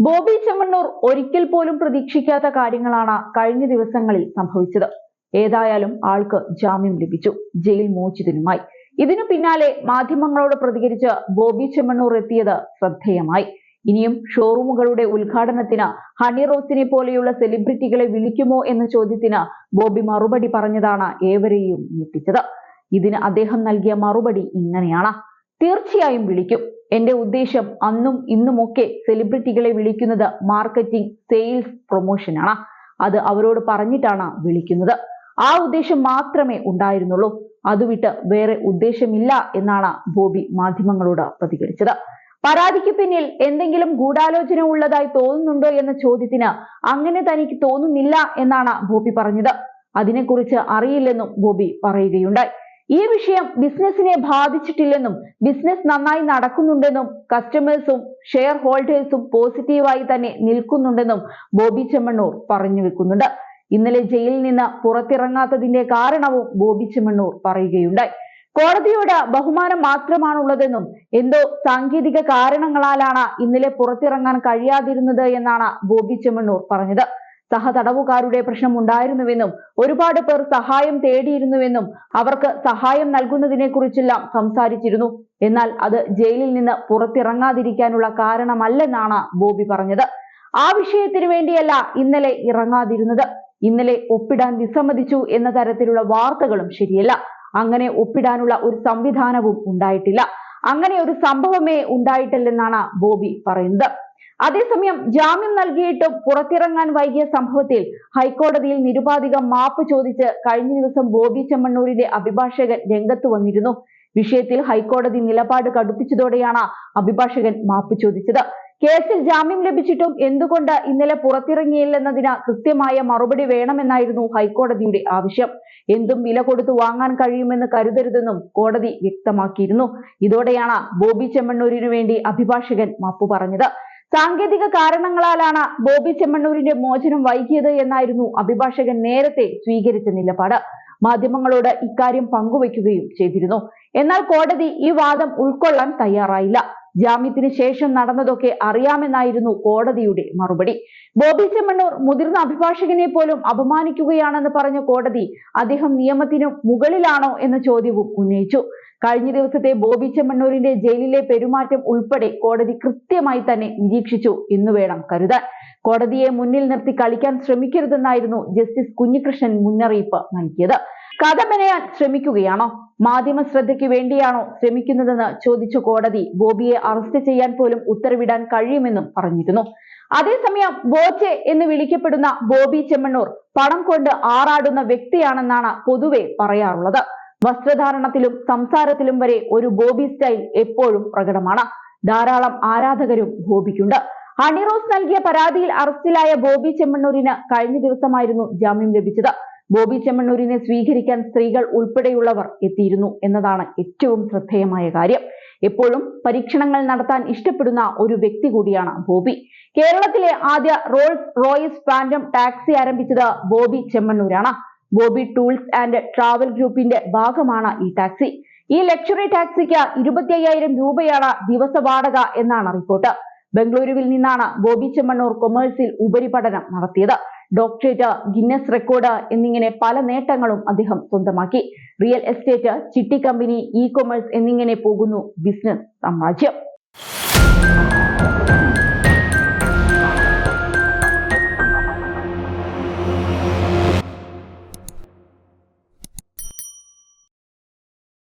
ബോബി ചെമ്മണ്ണൂർ ഒരിക്കൽ പോലും പ്രതീക്ഷിക്കാത്ത കാര്യങ്ങളാണ് കഴിഞ്ഞ ദിവസങ്ങളിൽ സംഭവിച്ചത്. ഏതായാലും ആൾക്ക് ജാമ്യം ലഭിച്ചു, ജയിൽ മോചിതനുമായി. ഇതിനു പിന്നാലെ മാധ്യമങ്ങളോട് പ്രതികരിച്ച് ബോബി ചെമ്മണ്ണൂർ എത്തിയത് ശ്രദ്ധേയമായി. ഇനിയും ഷോറൂമുകളുടെ ഉദ്ഘാടനത്തിന് ഹണി റോസിനെ പോലെയുള്ള സെലിബ്രിറ്റികളെ വിളിക്കുമോ എന്ന ചോദ്യത്തിന് ബോബി മറുപടി പറഞ്ഞതാണ് ഏവരെയും ഞെട്ടിച്ചത്. ഇതിന് അദ്ദേഹം നൽകിയ മറുപടി ഇങ്ങനെയാണ്: തീർച്ചയായും വിളിക്കും. എന്റെ ഉദ്ദേശം അന്നും ഇന്നുമൊക്കെ സെലിബ്രിറ്റികളെ വിളിക്കുന്നത് മാർക്കറ്റിംഗ്, സെയിൽസ്, പ്രൊമോഷനാണ്. അത് അവരോട് പറഞ്ഞിട്ടാണ് വിളിക്കുന്നത്. ആ ഉദ്ദേശം മാത്രമേ ഉണ്ടായിരുന്നുള്ളൂ. അതുവിട്ട് വേറെ ഉദ്ദേശമില്ല എന്നാണ് ബോബി മാധ്യമങ്ങളോട് പ്രതികരിച്ചത്. പരാതിക്ക് പിന്നിൽ എന്തെങ്കിലും ഗൂഢാലോചന ഉള്ളതായി തോന്നുന്നുണ്ടോ എന്ന ചോദ്യത്തിന് അങ്ങനെ തനിക്ക് തോന്നുന്നില്ല എന്നാണ് ബോബി പറഞ്ഞത്. അതിനെക്കുറിച്ച് അറിയില്ലെന്നും ബോബി പറയുകയുണ്ടായി. ഈ വിഷയം ബിസിനസിനെ ബാധിച്ചിട്ടില്ലെന്നും ബിസിനസ് നന്നായി നടക്കുന്നുണ്ടെന്നും കസ്റ്റമേഴ്സും ഷെയർ ഹോൾഡേഴ്സും പോസിറ്റീവായി തന്നെ നിൽക്കുന്നുണ്ടെന്നും ബോബി ചെമ്മണ്ണൂർ പറഞ്ഞു വെക്കുന്നുണ്ട്. ഇന്നലെ ജയിലിൽ നിന്ന് പുറത്തിറങ്ങാത്തതിന്റെ കാരണവും ബോബി ചെമ്മണ്ണൂർ പറയുകയുണ്ടായി. കോടതിയോട് ബഹുമാനം മാത്രമാണുള്ളതെന്നും എന്തോ സാങ്കേതിക കാരണങ്ങളാലാണ് ഇന്നലെ പുറത്തിറങ്ങാൻ കഴിയാതിരുന്നത് എന്നാണ് ബോബി ചെമ്മണ്ണൂർ പറഞ്ഞത്. സഹതടവുകാരുടെ പ്രശ്നം ഉണ്ടായിരുന്നുവെന്നും ഒരുപാട് പേർ സഹായം തേടിയിരുന്നുവെന്നും അവർക്ക് സഹായം നൽകുന്നതിനെ കുറിച്ചെല്ലാം സംസാരിച്ചിരുന്നു. എന്നാൽ അത് ജയിലിൽ നിന്ന് പുറത്തിറങ്ങാതിരിക്കാനുള്ള കാരണമല്ലെന്നാണ് ബോബി പറഞ്ഞത്. ആ വിഷയത്തിന് വേണ്ടിയല്ല ഇന്നലെ ഇറങ്ങാതിരുന്നത്. ഇന്നലെ ഒപ്പിടാൻ വിസമ്മതിച്ചു എന്ന തരത്തിലുള്ള വാർത്തകളും ശരിയല്ല. അങ്ങനെ ഒപ്പിടാനുള്ള ഒരു സംവിധാനവും ഉണ്ടായിട്ടില്ല. അങ്ങനെ ഒരു സംഭവമേ ഉണ്ടായിട്ടില്ലെന്നാണ് ബോബി പറയുന്നത്. അതേസമയം ജാമ്യം നൽകിയിട്ടും പുറത്തിറങ്ങാൻ വൈകിയ സംഭവത്തിൽ ഹൈക്കോടതിയിൽ നിരുപാധികം മാപ്പ് ചോദിച്ച് കഴിഞ്ഞ ദിവസം ബോബി ചെമ്മണ്ണൂരിന്റെ അഭിഭാഷകൻ രംഗത്ത് വന്നിരുന്നു. വിഷയത്തിൽ ഹൈക്കോടതി നിലപാട് കടുപ്പിച്ചതോടെയാണ് അഭിഭാഷകൻ മാപ്പ് ചോദിച്ചത്. കേസിൽ ജാമ്യം ലഭിച്ചിട്ടും എന്തുകൊണ്ട് ഇന്നലെ പുറത്തിറങ്ങിയില്ലെന്നതിന് കൃത്യമായ മറുപടി വേണമെന്നായിരുന്നു ഹൈക്കോടതിയുടെ ആവശ്യം. എന്തും വില കൊടുത്തു വാങ്ങാൻ കഴിയുമെന്ന് കരുതരുതെന്നും കോടതി വ്യക്തമാക്കിയിരുന്നു. ഇതോടെയാണ് ബോബി ചെമ്മണ്ണൂരിനു വേണ്ടി അഭിഭാഷകൻ മാപ്പ് പറഞ്ഞത്. സാങ്കേതിക കാരണങ്ങളാലാണ് ബോബി ചെമ്മണ്ണൂരിന്റെ മോചനം വൈകിയത് എന്നായിരുന്നു അഭിഭാഷകൻ നേരത്തെ സ്വീകരിച്ച നിലപാട്. മാധ്യമങ്ങളോട് ഇക്കാര്യം പങ്കുവയ്ക്കുകയും ചെയ്തിരുന്നു. എന്നാൽ കോടതി ഈ വാദം ഉൾക്കൊള്ളാൻ തയ്യാറായില്ല. ജാമ്യത്തിന് ശേഷം നടന്നതൊക്കെ അറിയാമെന്നായിരുന്നു കോടതിയുടെ മറുപടി. ബോബി ചെമ്മണ്ണൂർ മുതിർന്ന അഭിഭാഷകനെ പോലും അപമാനിക്കുകയാണെന്ന് പറഞ്ഞ കോടതി അദ്ദേഹം നിയമത്തിനു മുകളിലാണോ എന്ന ചോദ്യവും ഉന്നയിച്ചു. കഴിഞ്ഞ ദിവസത്തെ ബോബി ചെമ്മണ്ണൂരിന്റെ ജയിലിലെ പെരുമാറ്റം ഉൾപ്പെടെ കോടതി കൃത്യമായി തന്നെ നിരീക്ഷിച്ചു എന്ന് വേണം കരുതാൻ. കോടതിയെ മുന്നിൽ നിർത്തി കളിക്കാൻ ശ്രമിക്കരുതെന്നായിരുന്നു ജസ്റ്റിസ് കുഞ്ഞികൃഷ്ണൻ മുന്നറിയിപ്പ് നൽകിയത്. കഥ മെനയാൻ ശ്രമിക്കുകയാണോ, മാധ്യമ ശ്രദ്ധയ്ക്ക് വേണ്ടിയാണോ ശ്രമിക്കുന്നതെന്ന് ചോദിച്ച കോടതി ബോബിയെ അറസ്റ്റ് ചെയ്യാൻ പോലും ഉത്തരവിടാൻ കഴിയുമെന്നും പറഞ്ഞിരുന്നു. അതേസമയം ബോച്ചെ എന്ന് വിളിക്കപ്പെടുന്ന ബോബി ചെമ്മണ്ണൂർ പണം കൊണ്ട് ആറാടുന്ന വ്യക്തിയാണെന്നാണ് പൊതുവെ പറയാറുള്ളത്. വസ്ത്രധാരണത്തിലും സംസാരത്തിലും വരെ ഒരു ബോബി സ്റ്റൈൽ എപ്പോഴും പ്രകടമാണ്. ധാരാളം ആരാധകരും ബോബിക്കുണ്ട്. ഹണി റോസ് നൽകിയ പരാതിയിൽ അറസ്റ്റിലായ ബോബി ചെമ്മണ്ണൂരിന് കഴിഞ്ഞ ദിവസമായിരുന്നു ജാമ്യം ലഭിച്ചത്. ബോബി ചെമ്മണ്ണൂരിനെ സ്വീകരിക്കാൻ സ്ത്രീകൾ ഉൾപ്പെടെയുള്ളവർ എത്തിയിരുന്നു എന്നതാണ് ഏറ്റവും ശ്രദ്ധേയമായ കാര്യം. എപ്പോഴും പരീക്ഷണങ്ങൾ നടത്താൻ ഇഷ്ടപ്പെടുന്ന ഒരു വ്യക്തി കൂടിയാണ് ബോബി. കേരളത്തിലെ ആദ്യ റോൾസ് റോയ്സ് ഫാന്റം ടാക്സി ആരംഭിച്ചത് ബോബി ചെമ്മണ്ണൂരാണ്. ബോബി ടൂൾസ് ആൻഡ് ട്രാവൽ ഗ്രൂപ്പിന്റെ ഭാഗമാണ് ഈ ടാക്സി. ഈ ലക്ഷറി ടാക്സിക്ക് 25,000 രൂപയാണ് ദിവസ വാടക എന്നാണ് റിപ്പോർട്ട്. ബംഗളൂരുവിൽ നിന്നാണ് ബോബി ചെമ്മണ്ണൂർ കൊമേഴ്സിൽ ഉപരിപഠനം നടത്തിയത്. ഡോക്ടറേറ്റ്, ഗിന്നസ് റെക്കോർഡ് എന്നിങ്ങനെ പല നേട്ടങ്ങളും അദ്ദേഹം സ്വന്തമാക്കി. റിയൽ എസ്റ്റേറ്റ്, ചിട്ടി കമ്പനി, ഇ കൊമേഴ്സ് എന്നിങ്ങനെ പോകുന്നു ബിസിനസ് സാമ്രാജ്യം.